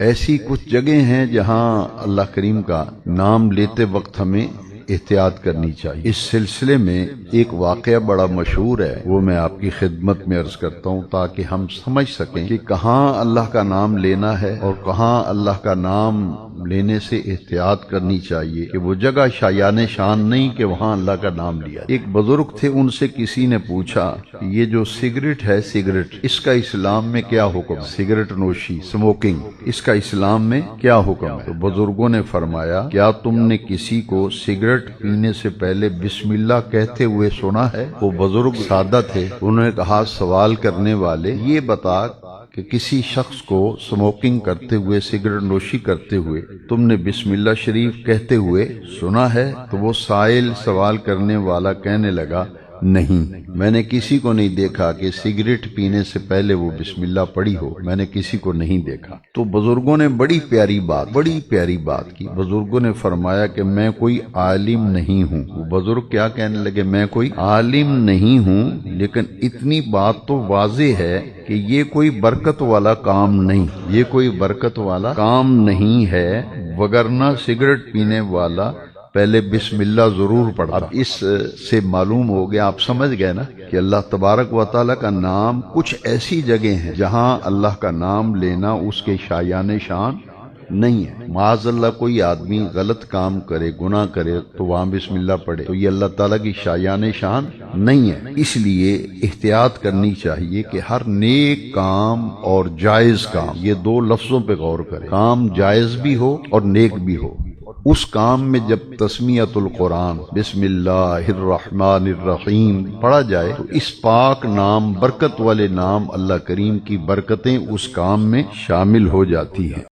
ایسی کچھ جگہیں ہیں جہاں اللہ کریم کا نام لیتے وقت ہمیں احتیاط کرنی چاہیے۔ اس سلسلے میں ایک واقعہ بڑا مشہور ہے، وہ میں آپ کی خدمت میں عرض کرتا ہوں تاکہ ہم سمجھ سکیں کہ کہاں اللہ کا نام لینا ہے اور کہاں اللہ کا نام لینے سے احتیاط کرنی چاہیے، کہ وہ جگہ شایان شان نہیں کہ وہاں اللہ کا نام لیا۔ ایک بزرگ تھے، ان سے کسی نے پوچھا کہ یہ جو سگریٹ ہے، سگریٹ اس کا اسلام میں کیا حکم ہے؟ سگریٹ نوشی، اسموکنگ، اس کا اسلام میں کیا حکم ہے؟ تو بزرگوں نے فرمایا، کیا تم نے کسی کو سگریٹ پینے سے پہلے بسم اللہ کہتے ہوئے سنا ہے؟ وہ بزرگ سادہ تھے، انہوں نے کہا، سوال کرنے والے یہ بتا کہ کسی شخص کو اسموکنگ کرتے ہوئے، سگریٹ نوشی کرتے ہوئے تم نے بسم اللہ شریف کہتے ہوئے سنا ہے؟ تو وہ سائل، سوال کرنے والا کہنے لگا، نہیں، میں نے کسی کو نہیں دیکھا کہ سگریٹ پینے سے پہلے وہ بسم اللہ پڑھی ہو، میں نے کسی کو نہیں دیکھا۔ تو بزرگوں نے بڑی پیاری بات کی۔ بزرگوں نے فرمایا کہ میں کوئی عالم نہیں ہوں۔ وہ بزرگ کیا کہنے لگے، میں کوئی عالم نہیں ہوں، لیکن اتنی بات تو واضح ہے کہ یہ کوئی برکت والا کام نہیں ہے، وگرنہ سگریٹ پینے والا پہلے بسم اللہ ضرور پڑھتا۔ اب اس سے معلوم ہو گیا، آپ سمجھ گئے نا، کہ اللہ تبارک و تعالیٰ کا نام، کچھ ایسی جگہ ہیں جہاں اللہ کا نام لینا اس کے شایان شان نہیں ہے۔ معاذ اللہ کوئی آدمی غلط کام کرے، گناہ کرے تو وہاں بسم اللہ پڑھے، تو یہ اللہ تعالیٰ کی شایان شان نہیں ہے۔ اس لیے احتیاط کرنی چاہیے کہ ہر نیک کام اور جائز کام، یہ دو لفظوں پہ غور کرے، کام جائز بھی ہو اور نیک بھی ہو، اس کام میں جب تسمیت القرآن، بسم اللہ الرحمن الرحیم پڑھا جائے تو اس پاک نام، برکت والے نام، اللہ کریم کی برکتیں اس کام میں شامل ہو جاتی ہیں۔